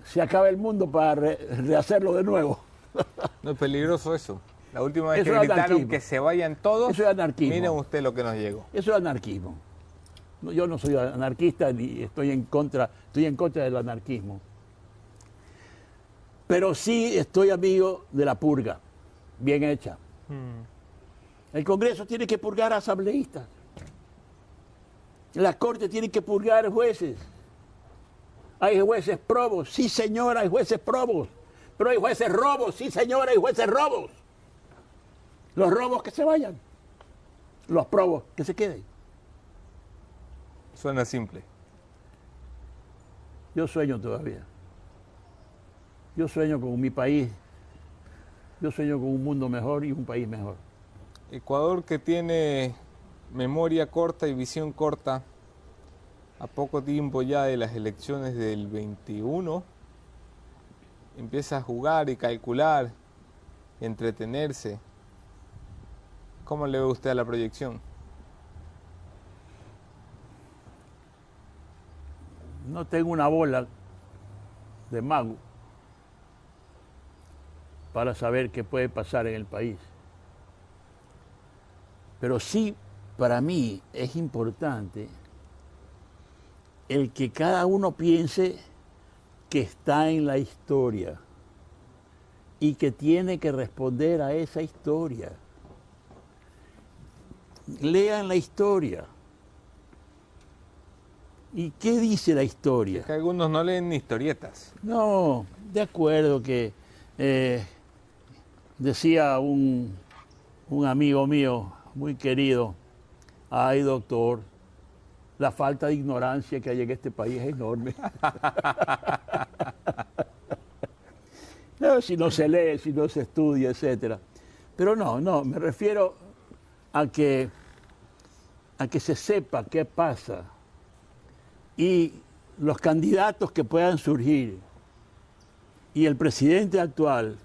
se acabe el mundo para rehacerlo de nuevo. No es peligroso eso. La última vez Eso que es gritaron anarquismo. que se vayan todos, Eso es anarquismo. miren usted lo que nos llegó. Eso es anarquismo. Yo no soy anarquista ni estoy en contra del anarquismo. Pero sí estoy amigo de la purga, bien hecha. El Congreso tiene que purgar asambleístas. La Corte tiene que purgar jueces. Hay jueces probos, sí señora, hay jueces probos. Pero hay jueces robos, sí señora, hay jueces robos. Los robos que se vayan. Los probos que se queden. Suena simple. Yo sueño todavía. Yo sueño con mi país. Yo sueño con un mundo mejor y un país mejor. Ecuador, que tiene memoria corta y visión corta, a poco tiempo ya de las elecciones del 21, empieza a jugar y calcular, entretenerse. ¿Cómo le ve usted a la proyección? No tengo una bola de mago para saber qué puede pasar en el país. Pero sí, para mí es importante el que cada uno piense que está en la historia y que tiene que responder a esa historia. Lean la historia. ¿Y qué dice la historia? Es que algunos no leen ni historietas. No, de acuerdo que decía un amigo mío muy querido, ay doctor, la falta de ignorancia que hay en este país es enorme. No, si no se lee, si no se estudia, etc. Pero no, me refiero a que se sepa qué pasa y los candidatos que puedan surgir y el presidente actual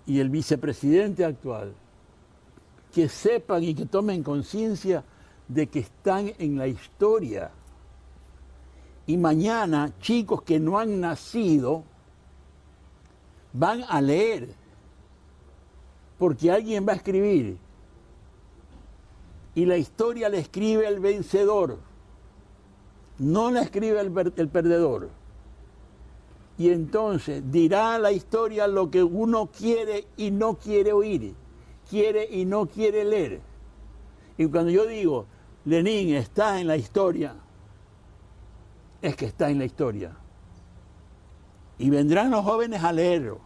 y el vicepresidente actual, que sepan y que tomen conciencia de que están en la historia. Y mañana, chicos que no han nacido van a leer, porque alguien va a escribir. Y la historia la escribe el vencedor, no la escribe el perdedor. Y entonces dirá la historia lo que uno quiere y no quiere oír, quiere y no quiere leer. Y cuando yo digo, Lenin está en la historia, es que está en la historia. Y vendrán los jóvenes a leerlo.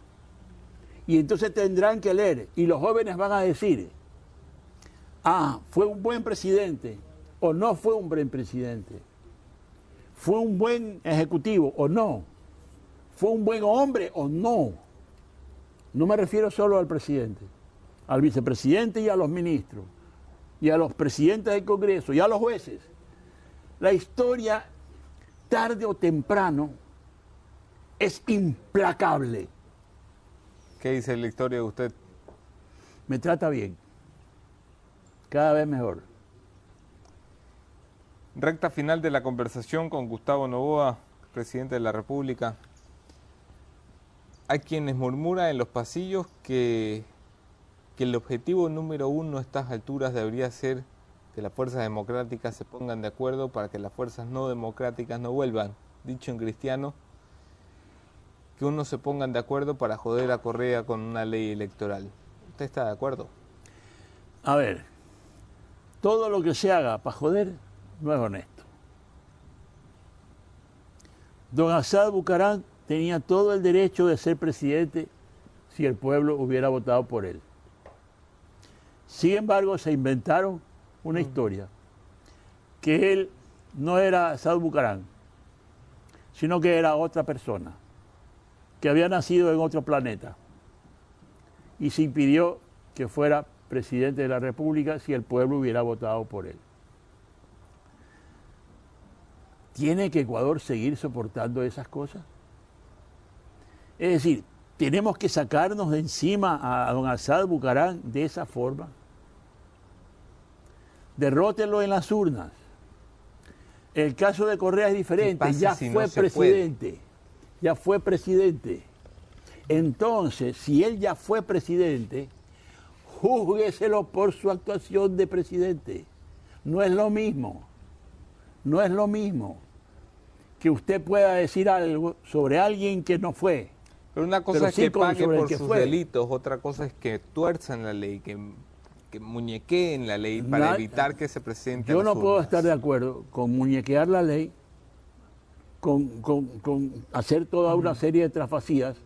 Y entonces tendrán que leer. Y los jóvenes van a decir, fue un buen presidente o no fue un buen presidente. Fue un buen ejecutivo o no. Fue un buen hombre o no. No me refiero solo al presidente, al vicepresidente y a los ministros, y a los presidentes del Congreso, y a los jueces. La historia, tarde o temprano, es implacable. ¿Qué dice la historia de usted? Me trata bien, cada vez mejor. Recta final de la conversación con Gustavo Noboa, presidente de la República. Hay quienes murmuran en los pasillos que el objetivo número uno a estas alturas debería ser que las fuerzas democráticas se pongan de acuerdo para que las fuerzas no democráticas no vuelvan, dicho en cristiano, que uno se pongan de acuerdo para joder a Correa con una ley electoral. ¿Usted está de acuerdo? A ver, todo lo que se haga para joder no es honesto. Don Assad Bucaram tenía todo el derecho de ser presidente si el pueblo hubiera votado por él. Sin embargo, se inventaron una historia, que él no era Assad Bucaram, sino que era otra persona, que había nacido en otro planeta, y se impidió que fuera presidente de la República si el pueblo hubiera votado por él. ¿Tiene que Ecuador seguir soportando esas cosas? Es decir, tenemos que sacarnos de encima a don Assad Bucaram de esa forma. Derrótenlo en las urnas. El caso de Correa es diferente, ya fue presidente. Ya fue presidente. Entonces, si él ya fue presidente, júzgueselo por su actuación de presidente. No es lo mismo. No es lo mismo que usted pueda decir algo sobre alguien que no fue. Pero una cosa es que pague por sus delitos, otra cosa es que tuerzan la ley, que muñequeen la ley para evitar que se presente. Yo no puedo estar de acuerdo con muñequear la ley, con hacer toda una serie de trasvasías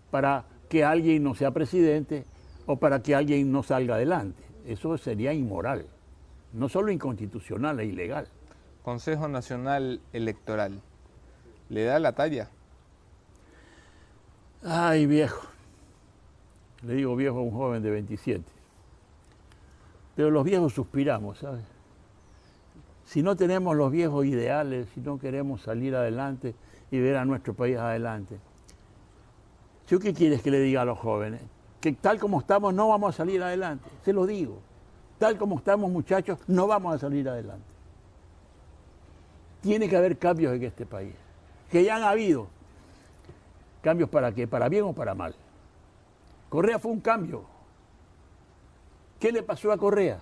para que alguien no sea presidente o para que alguien no salga adelante. Eso sería inmoral, no solo inconstitucional e ilegal. Consejo Nacional Electoral, ¿le da la talla? Ay, viejo. Le digo viejo a un joven de 27. Pero los viejos suspiramos, ¿sabes? Si no tenemos los viejos ideales, si no queremos salir adelante y ver a nuestro país adelante, ¿yo qué quieres que le diga a los jóvenes? Que tal como estamos no vamos a salir adelante, se lo digo. Tal como estamos, muchachos, no vamos a salir adelante. Tiene que haber cambios en este país, que ya han habido. ¿Cambios para qué? ¿Para bien o para mal? Correa fue un cambio. ¿Qué le pasó a Correa?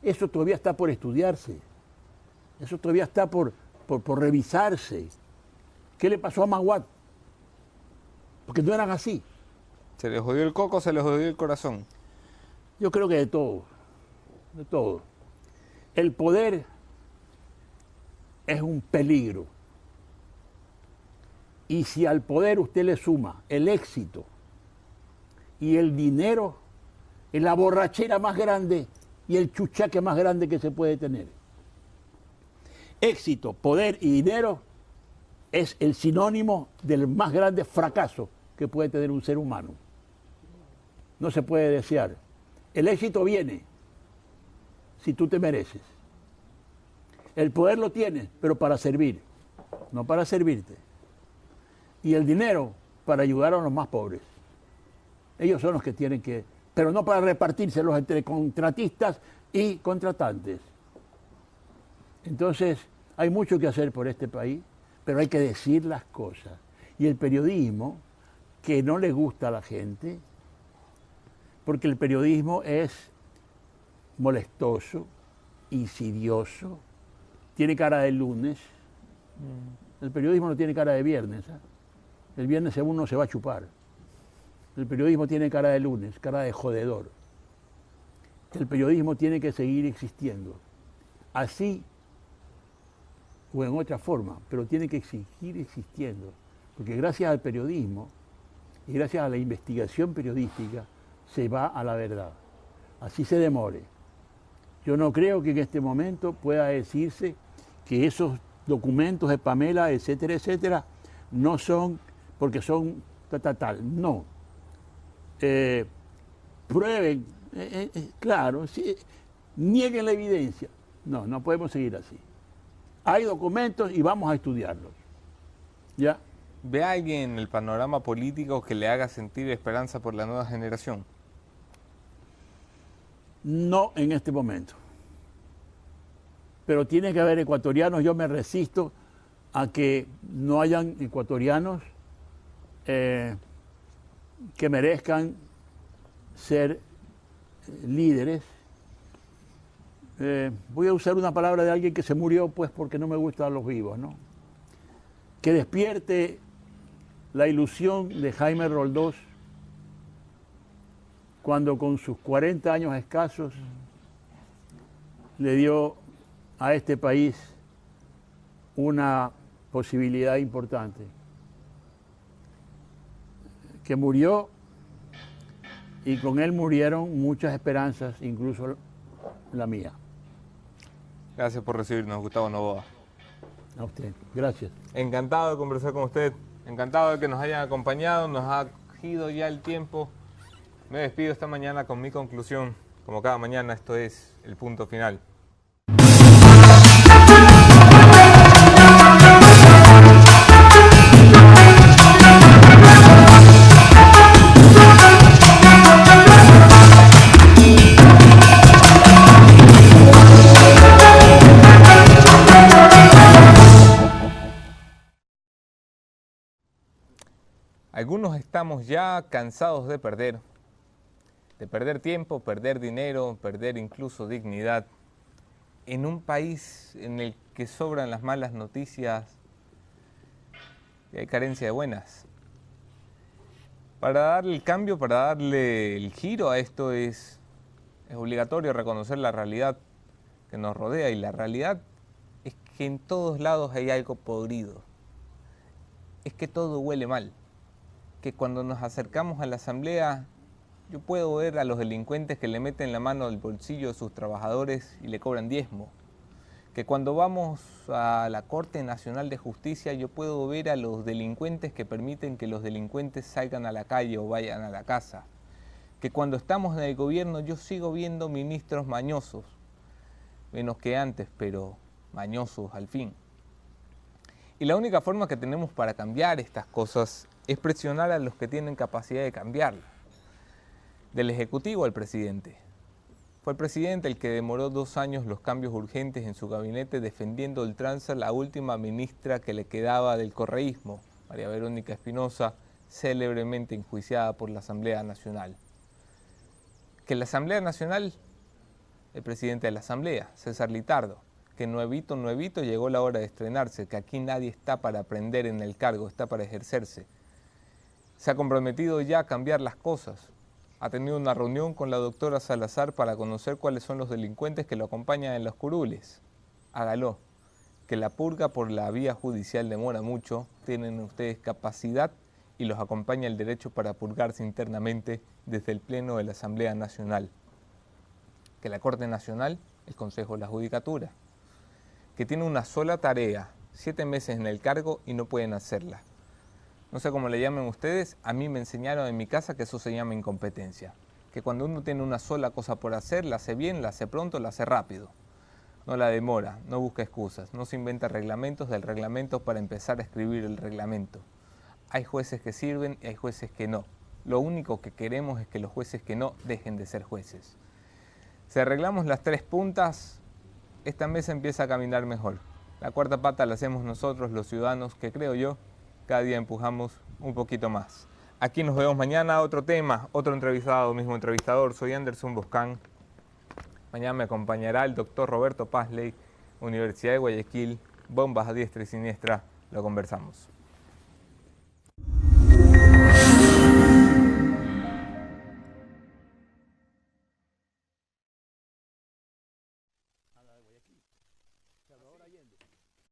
Eso todavía está por estudiarse. Eso todavía está por revisarse. ¿Qué le pasó a Maguad? Porque no eran así. ¿Se les jodió el coco, se les jodió el corazón? Yo creo que de todo. De todo. El poder es un peligro. Y si al poder usted le suma el éxito y el dinero, es la borrachera más grande y el chuchaque más grande que se puede tener. Éxito, poder y dinero es el sinónimo del más grande fracaso que puede tener un ser humano. No se puede desear. El éxito viene si tú te mereces. El poder lo tienes, pero para servir, no para servirte. Y el dinero para ayudar a los más pobres. Ellos son los que tienen que, pero no para repartírselos entre contratistas y contratantes. Entonces, hay mucho que hacer por este país, pero hay que decir las cosas. Y el periodismo, que no le gusta a la gente, porque el periodismo es molestoso, insidioso, tiene cara de lunes. El periodismo no tiene cara de viernes. El viernes uno se va a chupar. El periodismo tiene cara de lunes, cara de jodedor. El periodismo tiene que seguir existiendo. Así o en otra forma, pero tiene que seguir existiendo. Porque gracias al periodismo y gracias a la investigación periodística se va a la verdad. Así se demore. Yo no creo que en este momento pueda decirse que esos documentos de Pamela, etcétera, etcétera, no son porque son tal. No. Prueben, claro, sí, nieguen la evidencia. No, no podemos seguir así. Hay documentos y vamos a estudiarlos. ¿Ya? ¿Ve a alguien en el panorama político que le haga sentir esperanza por la nueva generación? No en este momento. Pero tiene que haber ecuatorianos. Yo me resisto a que no hayan ecuatorianos que merezcan ser líderes. Voy a usar una palabra de alguien que se murió, pues porque no me gustan los vivos, ¿no? Que despierte la ilusión de Jaime Roldós cuando con sus 40 años escasos le dio a este país una posibilidad importante. Que murió y con él murieron muchas esperanzas, incluso la mía. Gracias por recibirnos, Gustavo Noboa. A usted, gracias. Encantado de conversar con usted, encantado de que nos hayan acompañado, nos ha cogido ya el tiempo. Me despido esta mañana con mi conclusión. Como cada mañana, esto es El Punto Final. Algunos estamos ya cansados de perder tiempo, perder dinero, perder incluso dignidad, en un país en el que sobran las malas noticias y hay carencia de buenas. Para darle el cambio, para darle el giro a esto es obligatorio reconocer la realidad que nos rodea, y la realidad es que en todos lados hay algo podrido, es que todo huele mal, que cuando nos acercamos a la asamblea yo puedo ver a los delincuentes que le meten la mano al bolsillo de sus trabajadores y le cobran diezmo, que cuando vamos a la Corte Nacional de Justicia yo puedo ver a los delincuentes que permiten que los delincuentes salgan a la calle o vayan a la casa, que cuando estamos en el gobierno yo sigo viendo ministros mañosos, menos que antes, pero mañosos al fin. Y la única forma que tenemos para cambiar estas cosas es presionar a los que tienen capacidad de cambiarlas. Del Ejecutivo al presidente. Fue el presidente el que demoró 2 años los cambios urgentes en su gabinete, defendiendo a ultranza la última ministra que le quedaba del correísmo, María Verónica Espinosa, célebremente enjuiciada por la Asamblea Nacional. Que la Asamblea Nacional, el presidente de la Asamblea, César Litardo, que nuevito llegó la hora de estrenarse, que aquí nadie está para aprender en el cargo, está para ejercerse. Se ha comprometido ya a cambiar las cosas. Ha tenido una reunión con la doctora Salazar para conocer cuáles son los delincuentes que lo acompañan en los curules. Hágalo. Que la purga por la vía judicial demora mucho, tienen ustedes capacidad y los acompaña el derecho para purgarse internamente desde el Pleno de la Asamblea Nacional. Que la Corte Nacional, el Consejo de la Judicatura, que tiene una sola tarea, 7 meses en el cargo y no pueden hacerla. No sé cómo le llamen ustedes, a mí me enseñaron en mi casa que eso se llama incompetencia. Que cuando uno tiene una sola cosa por hacer, la hace bien, la hace pronto, la hace rápido. No la demora, no busca excusas, no se inventa reglamentos del reglamento para empezar a escribir el reglamento. Hay jueces que sirven y hay jueces que no. Lo único que queremos es que los jueces que no dejen de ser jueces. Si arreglamos las 3 puntas, esta mesa empieza a caminar mejor. La cuarta pata la hacemos nosotros, los ciudadanos, que creo yo, cada día empujamos un poquito más. Aquí nos vemos mañana, otro tema, otro entrevistado, mismo entrevistador. Soy Anderson Boscán. Mañana me acompañará el doctor Roberto Pazley, Universidad de Guayaquil, bombas a diestra y siniestra. Lo conversamos.